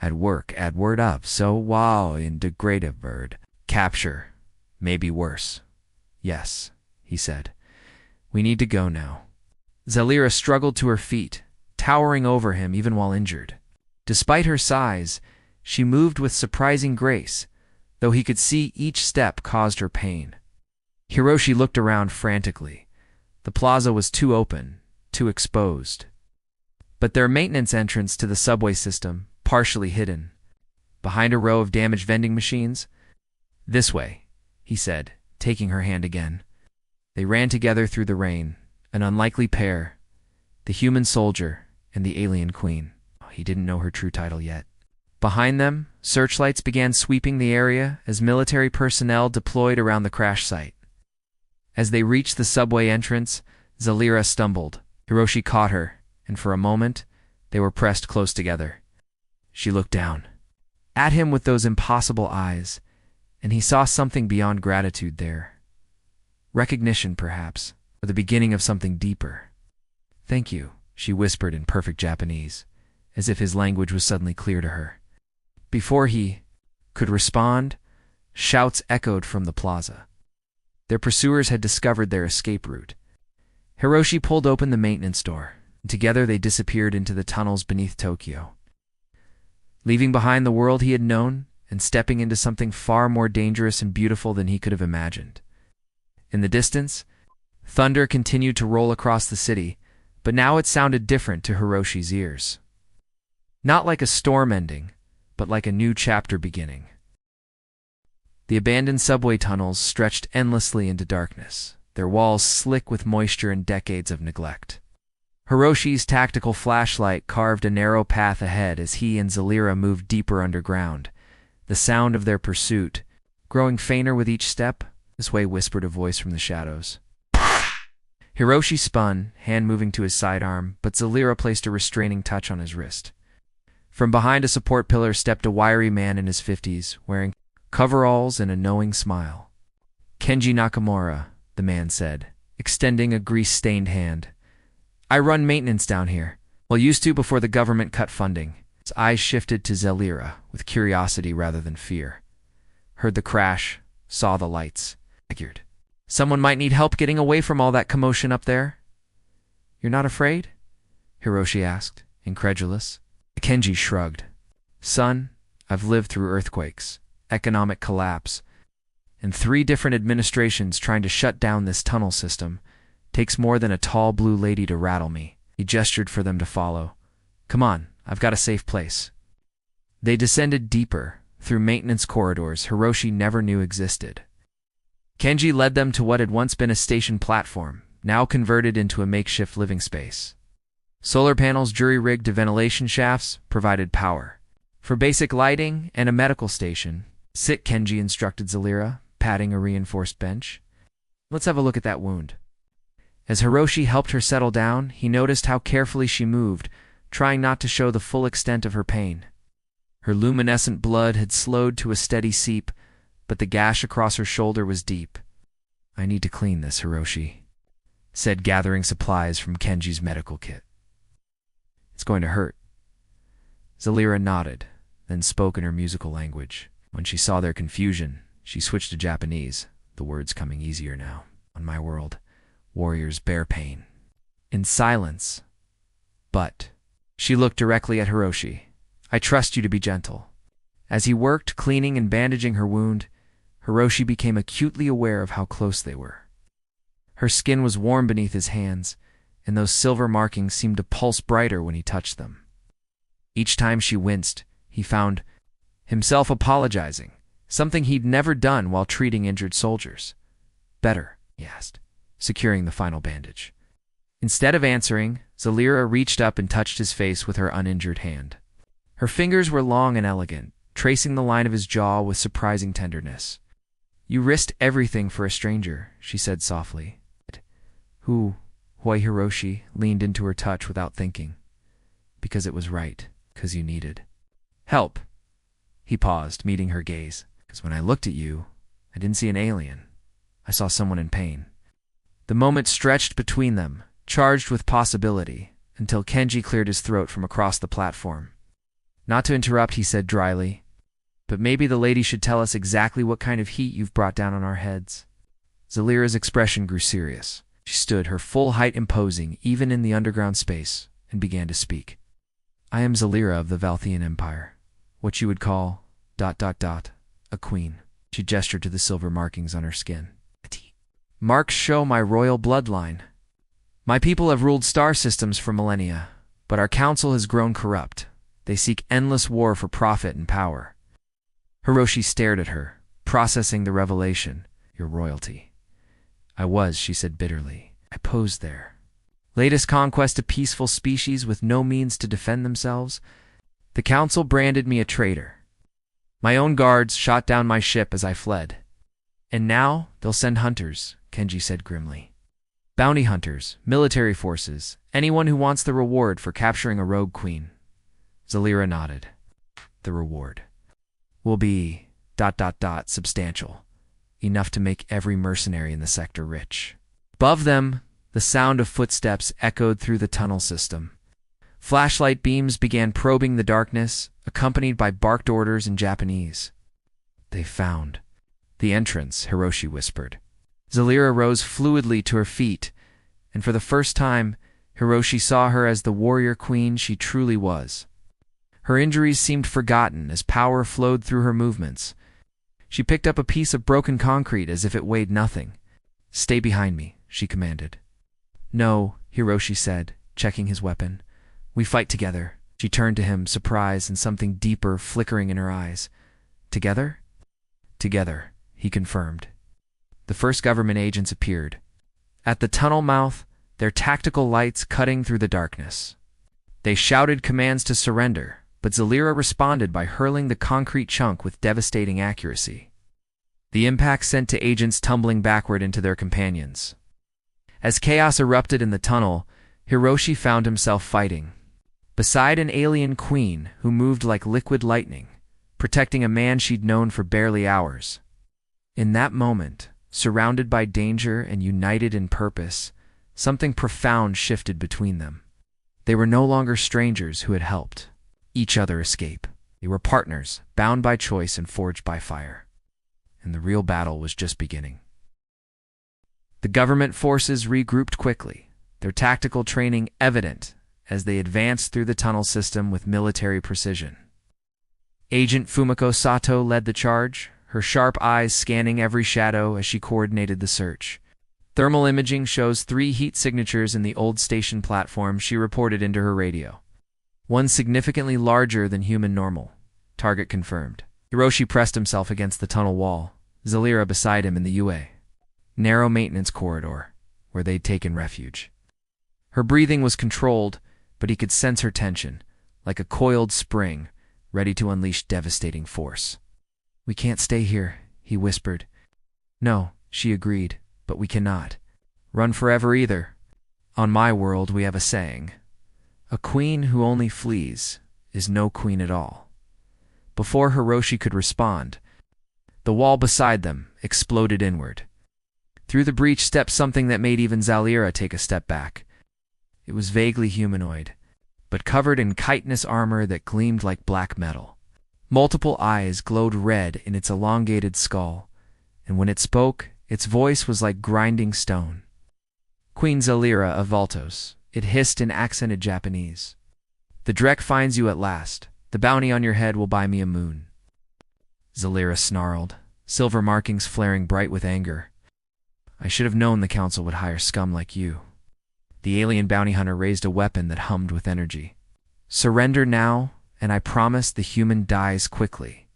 At work, add word up, so wow, integrative bird. Capture. Maybe worse. Yes, he said. We need to go now. Zalira struggled to her feet, towering over him even while injured. Despite her size, she moved with surprising grace, though he could see each step caused her pain. Hiroshi looked around frantically. The plaza was too open, too exposed. But their maintenance entrance to the subway system, partially hidden, behind a row of damaged vending machines. This way, he said, taking her hand again. They ran together through the rain, an unlikely pair, the human soldier and the alien queen. He didn't know her true title yet. Behind them, searchlights began sweeping the area as military personnel deployed around the crash site. As they reached the subway entrance, Zalira stumbled. Hiroshi caught her, and for a moment, they were pressed close together. She looked down at him with those impossible eyes, and he saw something beyond gratitude there. Recognition, perhaps, or the beginning of something deeper. Thank you, she whispered in perfect Japanese, as if his language was suddenly clear to her. Before he could respond, shouts echoed from the plaza. Their pursuers had discovered their escape route. Hiroshi pulled open the maintenance door, and together they disappeared into the tunnels beneath Tokyo. Leaving behind the world he had known and stepping into something far more dangerous and beautiful than he could have imagined. In the distance, thunder continued to roll across the city, but now it sounded different to Hiroshi's ears. Not like a storm ending, but like a new chapter beginning. The abandoned subway tunnels stretched endlessly into darkness, their walls slick with moisture and decades of neglect. Hiroshi's tactical flashlight carved a narrow path ahead as he and Zalira moved deeper underground, the sound of their pursuit growing fainter with each step. This way, whispered a voice from the shadows. Hiroshi spun, hand moving to his sidearm, but Zalira placed a restraining touch on his wrist. From behind a support pillar stepped a wiry man in his 50s, wearing coveralls and a knowing smile. Kenji Nakamura, the man said, extending a grease-stained hand. I run maintenance down here. Well, used to before the government cut funding. His eyes shifted to Zalira, with curiosity rather than fear. Heard the crash, saw the lights. Figured. Someone might need help getting away from all that commotion up there. You're not afraid? Hiroshi asked, incredulous. Kenji shrugged. Son, I've lived through earthquakes, economic collapse, and 3 different administrations trying to shut down this tunnel system. Takes more than a tall blue lady to rattle me. He gestured for them to follow. Come on, I've got a safe place. They descended deeper, through maintenance corridors Hiroshi never knew existed. Kenji led them to what had once been a station platform, now converted into a makeshift living space. Solar panels jury-rigged to ventilation shafts provided power. For basic lighting and a medical station, sit, Kenji instructed Zalira, patting a reinforced bench. Let's have a look at that wound. As Hiroshi helped her settle down, he noticed how carefully she moved, trying not to show the full extent of her pain. Her luminescent blood had slowed to a steady seep, but the gash across her shoulder was deep. I need to clean this, Hiroshi said, gathering supplies from Kenji's medical kit. It's going to hurt. Zalira nodded, then spoke in her musical language. When she saw their confusion, she switched to Japanese, the words coming easier now. On my world, warriors bear pain. In silence. But she looked directly at Hiroshi. I trust you to be gentle. As he worked, cleaning and bandaging her wound, Hiroshi became acutely aware of how close they were. Her skin was warm beneath his hands, and those silver markings seemed to pulse brighter when he touched them. Each time she winced, he found himself apologizing, something he'd never done while treating injured soldiers. Better, he asked, securing the final bandage. Instead of answering, Zalira reached up and touched his face with her uninjured hand. Her fingers were long and elegant, tracing the line of his jaw with surprising tenderness. You risked everything for a stranger, she said softly. Who? Why? Hiroshi leaned into her touch without thinking. Because it was right, because you needed help. He paused, meeting her gaze. Because when I looked at you, I didn't see an alien. I saw someone in pain. The moment stretched between them, charged with possibility, until Kenji cleared his throat from across the platform. Not to interrupt, he said dryly, but maybe the lady should tell us exactly what kind of heat you've brought down on our heads. Zalira's expression grew serious. She stood, her full height imposing, even in the underground space, and began to speak. I am Zalira of the Valthian Empire. What you would call... a queen. She gestured to the silver markings on her skin. Marks show my royal bloodline. My people have ruled star systems for millennia, but our council has grown corrupt. They seek endless war for profit and power. Hiroshi stared at her, processing the revelation. Your royalty. I was, she said bitterly. I posed there. Latest conquest, a peaceful species with no means to defend themselves. The council branded me a traitor. My own guards shot down my ship as I fled. And now they'll send hunters, Kenji said grimly. Bounty hunters, military forces, anyone who wants the reward for capturing a rogue queen. Zalira nodded. The reward will be... substantial. Enough to make every mercenary in the sector rich. Above them, the sound of footsteps echoed through the tunnel system. Flashlight beams began probing the darkness, accompanied by barked orders in Japanese. They found the entrance, Hiroshi whispered. Zalira rose fluidly to her feet, and for the first time, Hiroshi saw her as the warrior queen she truly was. Her injuries seemed forgotten as power flowed through her movements. She picked up a piece of broken concrete as if it weighed nothing. Stay behind me, she commanded. No, Hiroshi said, checking his weapon. We fight together. She turned to him, surprise and something deeper flickering in her eyes. Together? Together, he confirmed. The first government agents appeared. At the tunnel mouth, their tactical lights cutting through the darkness. They shouted commands to surrender, but Zalira responded by hurling the concrete chunk with devastating accuracy. The impact sent the agents tumbling backward into their companions. As chaos erupted in the tunnel, Hiroshi found himself fighting beside an alien queen who moved like liquid lightning, protecting a man she'd known for barely hours. In that moment, surrounded by danger and united in purpose, something profound shifted between them. They were no longer strangers who had helped each other escape. They were partners, bound by choice and forged by fire. And the real battle was just beginning. The government forces regrouped quickly, their tactical training evident as they advanced through the tunnel system with military precision. Agent Fumiko Sato led the charge, her sharp eyes scanning every shadow as she coordinated the search. Thermal imaging shows 3 heat signatures in the old station platform, she reported into her radio. One significantly larger than human normal. Target confirmed. Hiroshi pressed himself against the tunnel wall, Zalira beside him in the UA. Narrow maintenance corridor, where they'd taken refuge. Her breathing was controlled, but he could sense her tension, like a coiled spring, ready to unleash devastating force. We can't stay here, he whispered. No, she agreed, but we cannot run forever either. On my world, we have a saying. A queen who only flees is no queen at all. Before Hiroshi could respond, the wall beside them exploded inward. Through the breach stepped something that made even Zalira take a step back. It was vaguely humanoid, but covered in chitinous armor that gleamed like black metal. Multiple eyes glowed red in its elongated skull, and when it spoke, its voice was like grinding stone. Queen Zalira of Valtos, it hissed in accented Japanese. The Drek finds you at last. The bounty on your head will buy me a moon. Zalira snarled, silver markings flaring bright with anger. I should have known the council would hire scum like you. The alien bounty hunter raised a weapon that hummed with energy. Surrender now, and I promise the human dies quickly.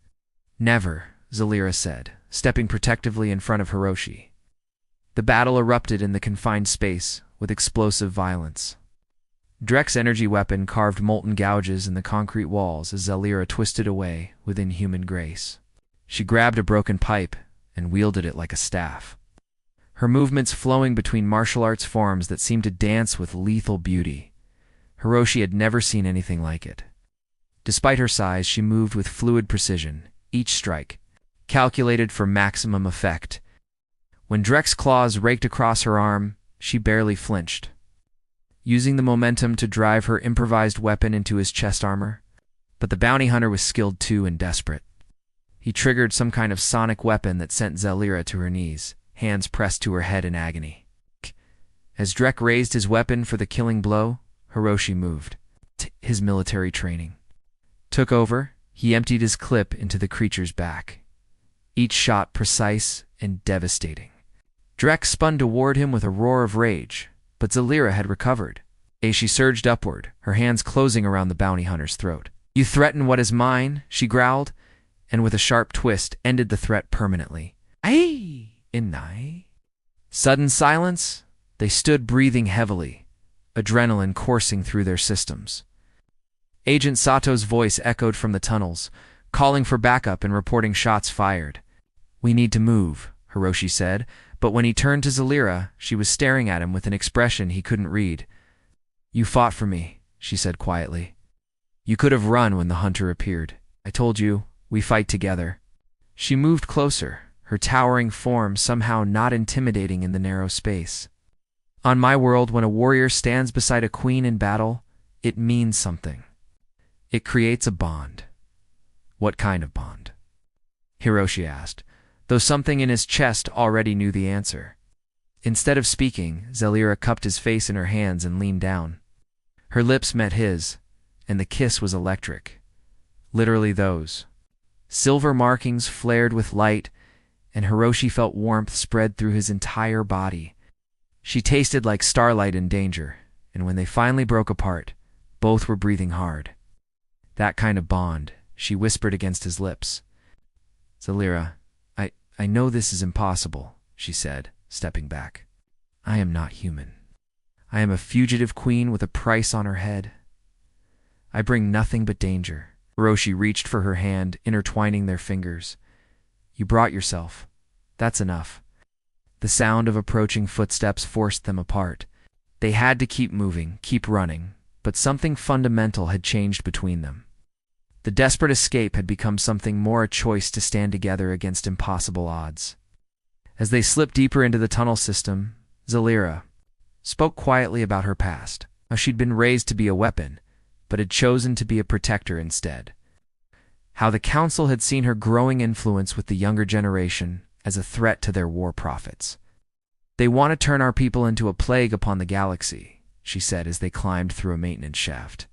Never, Zalira said, stepping protectively in front of Hiroshi. The battle erupted in the confined space with explosive violence. Drek's energy weapon carved molten gouges in the concrete walls as Zalira twisted away with inhuman grace. She grabbed a broken pipe and wielded it like a staff. Her movements flowing between martial arts forms that seemed to dance with lethal beauty. Hiroshi had never seen anything like it. Despite her size, she moved with fluid precision, each strike calculated for maximum effect. When Drek's claws raked across her arm, she barely flinched. Using the momentum to drive her improvised weapon into his chest armor, But the bounty hunter was skilled too and desperate. He triggered some kind of sonic weapon that sent Zelira to her knees, hands pressed to her head in agony. As Drek raised his weapon for the killing blow, Hiroshi moved. His military training took over. He emptied his clip into the creature's back, each shot precise and devastating. Drek spun toward him with a roar of rage, but Zelira had recovered. As she surged upward, her hands closing around the bounty hunter's throat. "You threaten what is mine," she growled, and with a sharp twist ended the threat permanently. "Aye, inai." Sudden silence. They stood breathing heavily, adrenaline coursing through their systems. Agent Sato's voice echoed from the tunnels, calling for backup and reporting shots fired. "We need to move," Hiroshi said, but when he turned to Zelira, she was staring at him with an expression he couldn't read. "You fought for me," she said quietly. "You could have run when the hunter appeared. I told you, we fight together." She moved closer, her towering form somehow not intimidating in the narrow space. "On my world, when a warrior stands beside a queen in battle, it means something. It creates a bond." "What kind of bond?" Hiroshi asked, though something in his chest already knew the answer. Instead of speaking, Zelira cupped his face in her hands and leaned down. Her lips met his, and the kiss was electric. Literally those. Silver markings flared with light, and Hiroshi felt warmth spread through his entire body. She tasted like starlight in danger, and when they finally broke apart, both were breathing hard. "That kind of bond," she whispered against his lips. "Zelira, I know this is impossible," she said, stepping back. "I am not human. I am a fugitive queen with a price on her head. I bring nothing but danger." Hiroshi reached for her hand, intertwining their fingers. "You brought yourself. That's enough." The sound of approaching footsteps forced them apart. They had to keep moving, keep running, but something fundamental had changed between them. The desperate escape had become something more, a choice to stand together against impossible odds. As they slipped deeper into the tunnel system, Zelira spoke quietly about her past, how she'd been raised to be a weapon, but had chosen to be a protector instead. How the Council had seen her growing influence with the younger generation as a threat to their war profits. "They want to turn our people into a plague upon the galaxy," she said as they climbed through a maintenance shaft.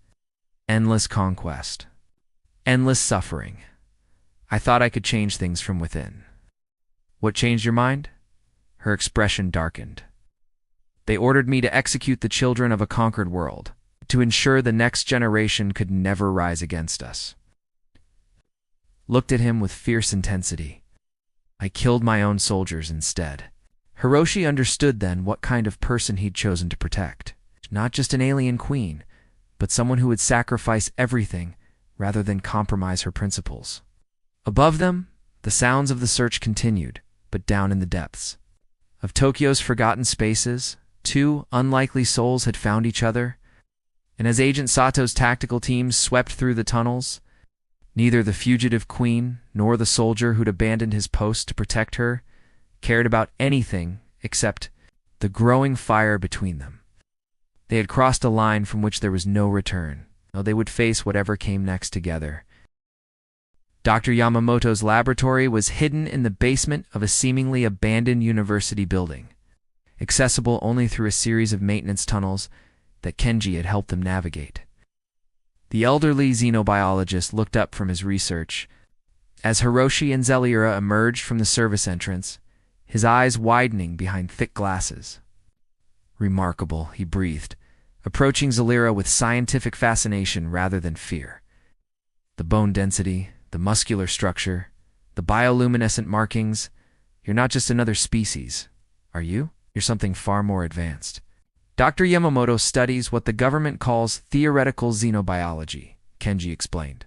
"Endless conquest. Endless suffering. I thought I could change things from within." "What changed your mind?" Her expression darkened. "They ordered me to execute the children of a conquered world, to ensure the next generation could never rise against us." Looked at him with fierce intensity. "I killed my own soldiers instead." Hiroshi understood then what kind of person he'd chosen to protect. Not just an alien queen, but someone who would sacrifice everything rather than compromise her principles. Above them, the sounds of the search continued, but down in the depths of Tokyo's forgotten spaces, two unlikely souls had found each other, and as Agent Sato's tactical teams swept through the tunnels, neither the fugitive queen nor the soldier who'd abandoned his post to protect her cared about anything except the growing fire between them. They had crossed a line from which there was no return. Now they would face whatever came next together. Dr. Yamamoto's laboratory was hidden in the basement of a seemingly abandoned university building, accessible only through a series of maintenance tunnels that Kenji had helped them navigate. The elderly xenobiologist looked up from his research. As Hiroshi and Zelira emerged from the service entrance, his eyes widening behind thick glasses. "Remarkable," he breathed, approaching Zelira with scientific fascination rather than fear. "The bone density, the muscular structure, the bioluminescent markings. You're not just another species, are you? You're something far more advanced." "Dr. Yamamoto studies what the government calls theoretical xenobiology," Kenji explained.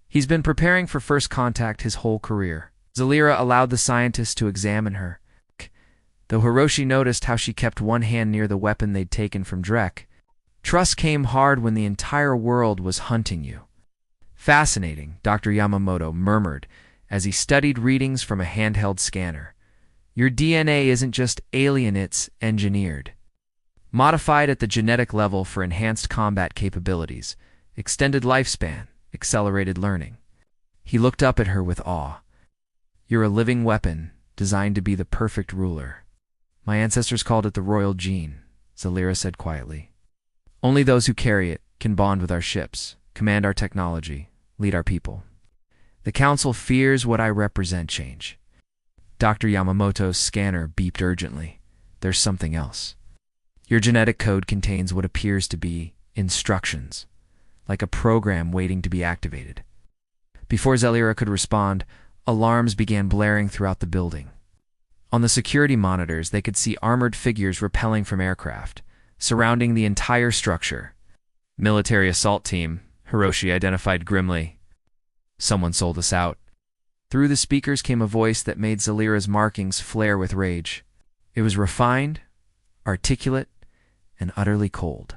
"He's been preparing for first contact his whole career." Zelira allowed the scientist to examine her. Though Hiroshi noticed how she kept one hand near the weapon they'd taken from Drek, trust came hard when the entire world was hunting you. "Fascinating," Dr. Yamamoto murmured as he studied readings from a handheld scanner. "Your DNA isn't just alien, it's engineered. Modified at the genetic level for enhanced combat capabilities, extended lifespan, accelerated learning. He looked up at her with awe. You're a living weapon, designed to be the perfect ruler. My ancestors called it the royal gene, Zalira said quietly. Only those who carry it can bond with our ships, command our technology, lead our people. The Council fears what I represent change. Dr. Yamamoto's scanner beeped urgently. There's something else. Your genetic code contains what appears to be instructions, like a program waiting to be activated. Before Zalira could respond, alarms began blaring throughout the building. On the security monitors, they could see armored figures rappelling from aircraft, surrounding the entire structure. Military assault team, Hiroshi identified grimly. Someone sold us out. Through the speakers came a voice that made Zalira's markings flare with rage. It was refined, articulate, and utterly cold.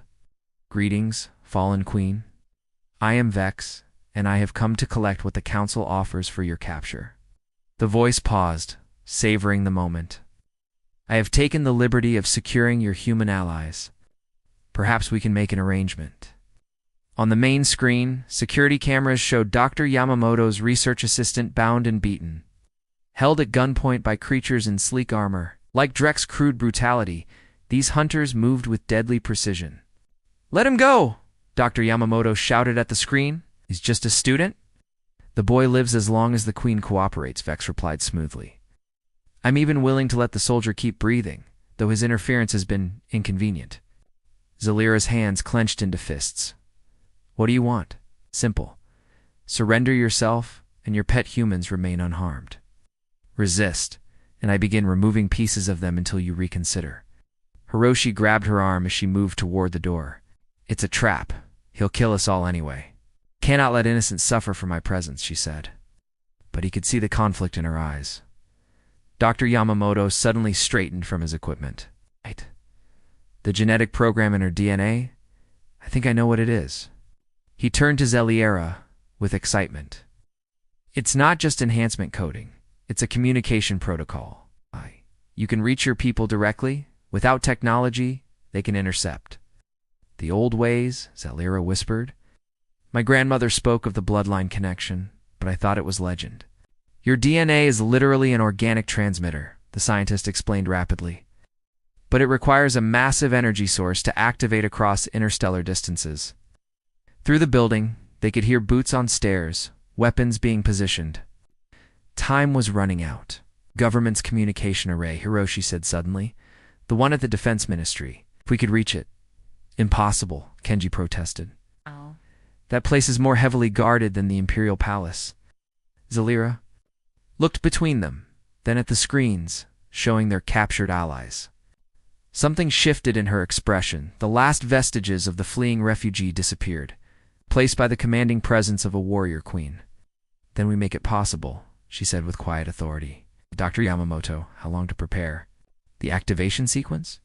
Greetings, fallen queen. I am Vex, and I have come to collect what the Council offers for your capture. The voice paused, savoring the moment. I have taken the liberty of securing your human allies. Perhaps we can make an arrangement. On the main screen, security cameras showed Dr. Yamamoto's research assistant bound and beaten, held at gunpoint by creatures in sleek armor. Like Drek's crude brutality, these hunters moved with deadly precision. Let him go! Dr. Yamamoto shouted at the screen. He's just a student? The boy lives as long as the queen cooperates, Vex replied smoothly. I'm even willing to let the soldier keep breathing, though his interference has been inconvenient. Zalira's hands clenched into fists. What do you want? Simple. Surrender yourself, and your pet humans remain unharmed. Resist, and I begin removing pieces of them until you reconsider. Hiroshi grabbed her arm as she moved toward the door. It's a trap. He'll kill us all anyway. Cannot let innocents suffer for my presence, she said. But he could see the conflict in her eyes. Dr. Yamamoto suddenly straightened from his equipment. Right. The genetic program in her DNA? I think I know what it is. He turned to Zalira with excitement. It's not just enhancement coding. It's a communication protocol. You can reach your people directly. Without technology, they can intercept. The old ways, Zalira whispered. My grandmother spoke of the bloodline connection, but I thought it was legend. Your DNA is literally an organic transmitter, the scientist explained rapidly. But it requires a massive energy source to activate across interstellar distances. Through the building, they could hear boots on stairs, weapons being positioned. Time was running out. Government's communication array, Hiroshi said suddenly. The one at the Defense Ministry. If we could reach it. Impossible, Kenji protested. Oh. That place is more heavily guarded than the Imperial Palace. Zalira looked between them, then at the screens, showing their captured allies. Something shifted in her expression. The last vestiges of the fleeing refugee disappeared, placed by the commanding presence of a warrior queen. Then we make it possible, she said with quiet authority. Dr. Yamamoto, how long to prepare? The activation sequence?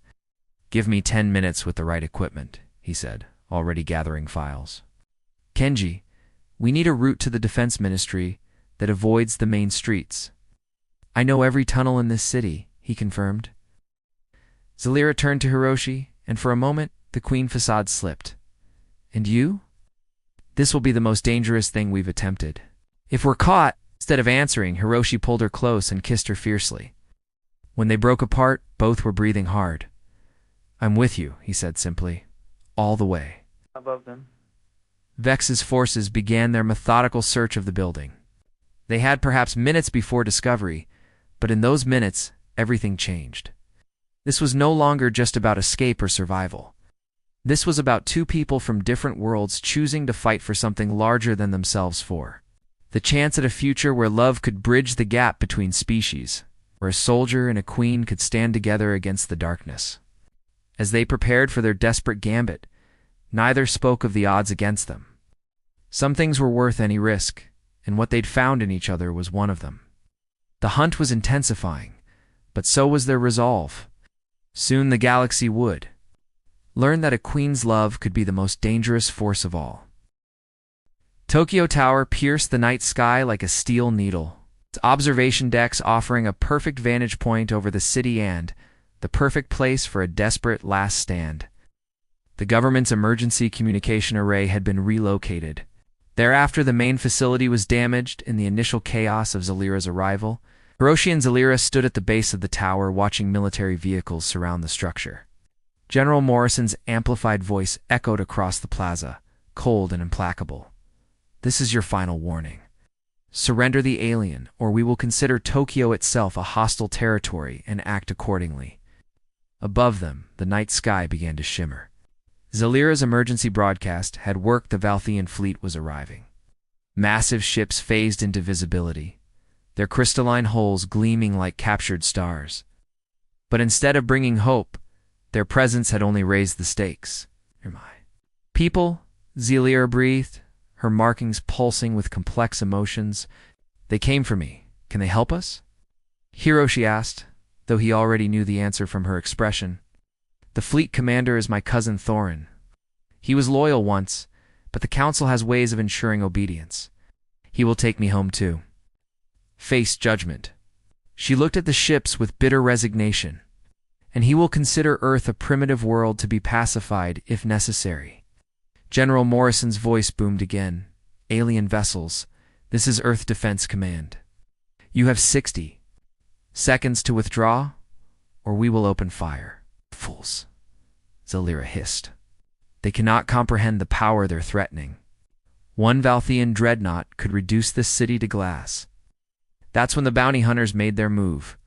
Give me 10 minutes with the right equipment, he said, already gathering files. Kenji, we need a route to the Defense Ministry that avoids the main streets. I know every tunnel in this city, he confirmed. Zalira turned to Hiroshi, and for a moment, the queen facade slipped. And you? This will be the most dangerous thing we've attempted. If we're caught, instead of answering, Hiroshi pulled her close and kissed her fiercely. When they broke apart, both were breathing hard. I'm with you, he said simply. All the way. Above them. Vex's forces began their methodical search of the building. They had perhaps minutes before discovery, but in those minutes, everything changed. This was no longer just about escape or survival. This was about two people from different worlds choosing to fight for something larger than themselves for. The chance at a future where love could bridge the gap between species, where a soldier and a queen could stand together against the darkness. As they prepared for their desperate gambit, neither spoke of the odds against them. Some things were worth any risk, and what they'd found in each other was one of them. The hunt was intensifying, but so was their resolve. Soon the galaxy would learn that a queen's love could be the most dangerous force of all. Tokyo Tower pierced the night sky like a steel needle, its observation decks offering a perfect vantage point over the city and the perfect place for a desperate last stand. The government's emergency communication array had been relocated, Thereafter, the main facility was damaged in the initial chaos of Zalira's arrival. Hiroshi and Zalira stood at the base of the tower watching military vehicles surround the structure. General Morrison's amplified voice echoed across the plaza, cold and implacable. "This is your final warning. Surrender the alien, or we will consider Tokyo itself a hostile territory and act accordingly." Above them, the night sky began to shimmer. Zalira's emergency broadcast had worked. The Valthian fleet was arriving. Massive ships phased into visibility, their crystalline hulls gleaming like captured stars. But instead of bringing hope, their presence had only raised the stakes. "People," Zalira breathed, her markings pulsing with complex emotions. "They came for me. Can they help us?" Hiroshi asked, though he already knew the answer from her expression. "The fleet commander is my cousin Thorin. He was loyal once, but the council has ways of ensuring obedience. He will take me home too. Face judgment." She looked at the ships with bitter resignation. "And he will consider Earth a primitive world to be pacified if necessary." General Morrison's voice boomed again. "Alien vessels, this is Earth Defense Command. You have 60 seconds to withdraw, or we will open fire." "Fools," Zalira hissed. "They cannot comprehend the power they're threatening. One Valthian dreadnought could reduce this city to glass." That's when the bounty hunters made their move.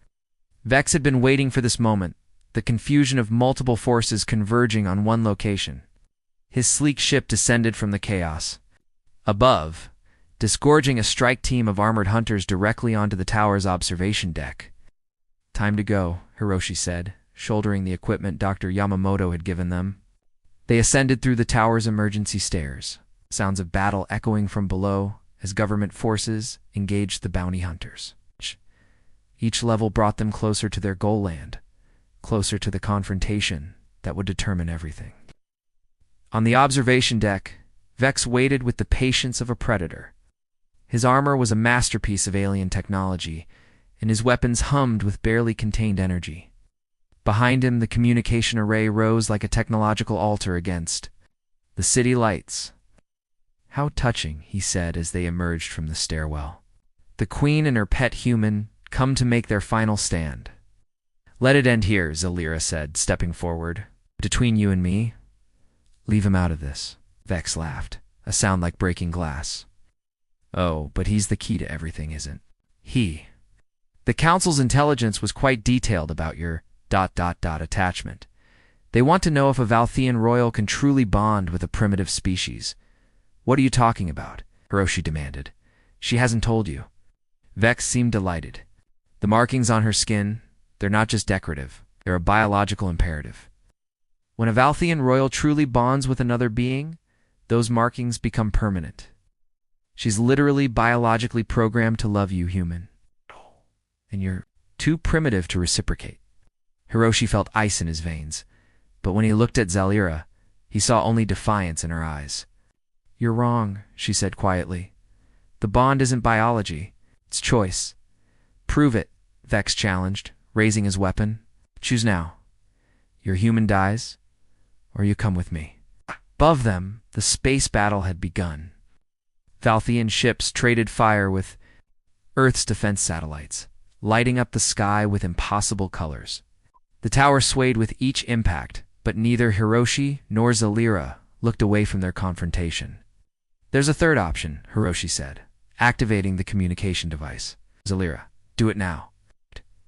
Vex had been waiting for this moment, the confusion of multiple forces converging on one location. His sleek ship descended from the chaos. Above, disgorging a strike team of armored hunters directly onto the tower's observation deck. "Time to go," Hiroshi said, shouldering the equipment Dr. Yamamoto had given them. They ascended through the tower's emergency stairs, sounds of battle echoing from below as government forces engaged the bounty hunters. Each level brought them closer to their goal land, closer to the confrontation that would determine everything. On the observation deck, Vex waited with the patience of a predator. His armor was a masterpiece of alien technology, and his weapons hummed with barely contained energy. Behind him, the communication array rose like a technological altar against the city lights. "How touching," he said as they emerged from the stairwell. "The Queen and her pet human come to make their final stand." "Let it end here," Zalira said, stepping forward. "Between you and me, leave him out of this." Vex laughed, a sound like breaking glass. "Oh, but he's the key to everything, isn't he? The Council's intelligence was quite detailed about your ... attachment. They want to know if a Valthian royal can truly bond with a primitive species." "What are you talking about?" Hiroshi demanded. "She hasn't told you." Vex seemed delighted. "The markings on her skin, they're not just decorative, they're a biological imperative. When a Valthian royal truly bonds with another being, those markings become permanent. She's literally biologically programmed to love you, human. And you're too primitive to reciprocate." Hiroshi felt ice in his veins, but when he looked at Zalira, he saw only defiance in her eyes. "You're wrong," she said quietly. "The bond isn't biology, it's choice." "Prove it," Vex challenged, raising his weapon. "Choose now. Your human dies, or you come with me." Above them, the space battle had begun. Valthian ships traded fire with Earth's defense satellites, lighting up the sky with impossible colors. The tower swayed with each impact, but neither Hiroshi nor Zalira looked away from their confrontation. "There's a third option," Hiroshi said, activating the communication device. "Zalira, do it now."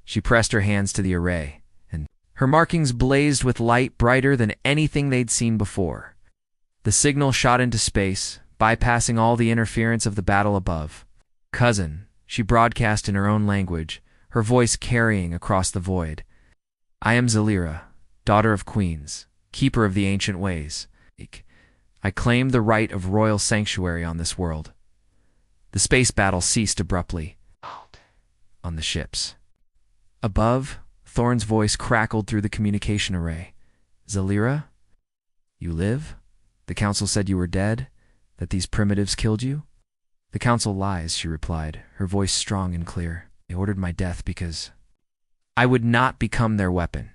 She pressed her hands to the array, and her markings blazed with light brighter than anything they'd seen before. The signal shot into space, bypassing all the interference of the battle above. "Cousin," she broadcast in her own language, her voice carrying across the void. "I am Zalira, daughter of queens, keeper of the ancient ways. I claim the right of royal sanctuary on this world." The space battle ceased abruptly on the ships. Above, Thorn's voice crackled through the communication array. "Zalira, you live? The Council said you were dead, that these primitives killed you?" "The Council lies," she replied, her voice strong and clear. "They ordered my death because I would not become their weapon.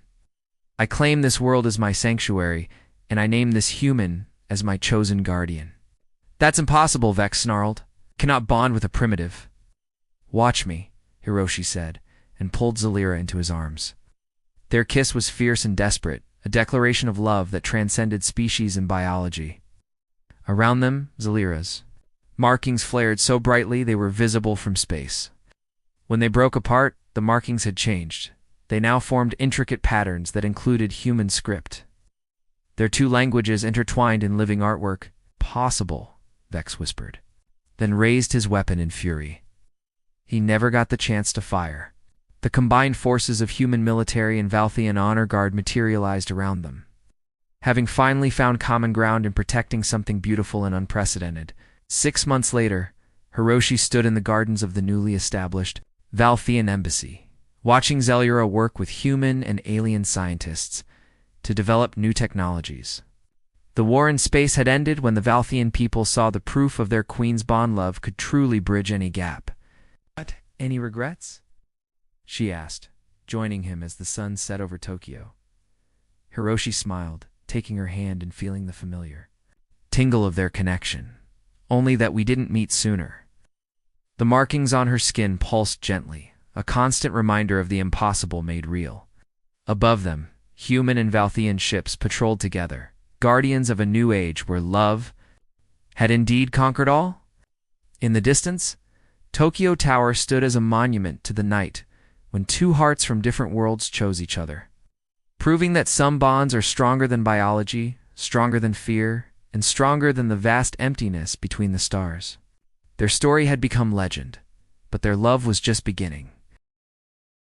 I claim this world as my sanctuary, and I name this human as my chosen guardian." That's impossible, Vex snarled. Cannot bond with a primitive. Watch me, Hiroshi said, and pulled Zalira into his arms. Their kiss was fierce and desperate, a declaration of love that transcended species and biology. Around them, Zalira's markings flared so brightly they were visible from space. When they broke apart, the markings had changed. They now formed intricate patterns that included human script. Their two languages intertwined in living artwork. Possible, Vex whispered, then raised his weapon in fury. He never got the chance to fire. The combined forces of human military and Valthian honor guard materialized around them. Having finally found common ground in protecting something beautiful and unprecedented, 6 months later, Hiroshi stood in the gardens of the newly established Valthian embassy, watching Zalira work with human and alien scientists to develop new technologies. The war in space had ended when the Valthian people saw the proof of their queen's bond love could truly bridge any gap. "What? Any regrets?" she asked, joining him as the sun set over Tokyo. Hiroshi smiled, taking her hand and feeling the familiar tingle of their connection, only that we didn't meet sooner. The markings on her skin pulsed gently, a constant reminder of the impossible made real. Above them, human and Valthian ships patrolled together, guardians of a new age where love had indeed conquered all. In the distance, Tokyo Tower stood as a monument to the night when two hearts from different worlds chose each other, proving that some bonds are stronger than biology, stronger than fear, and stronger than the vast emptiness between the stars. Their story had become legend, but their love was just beginning.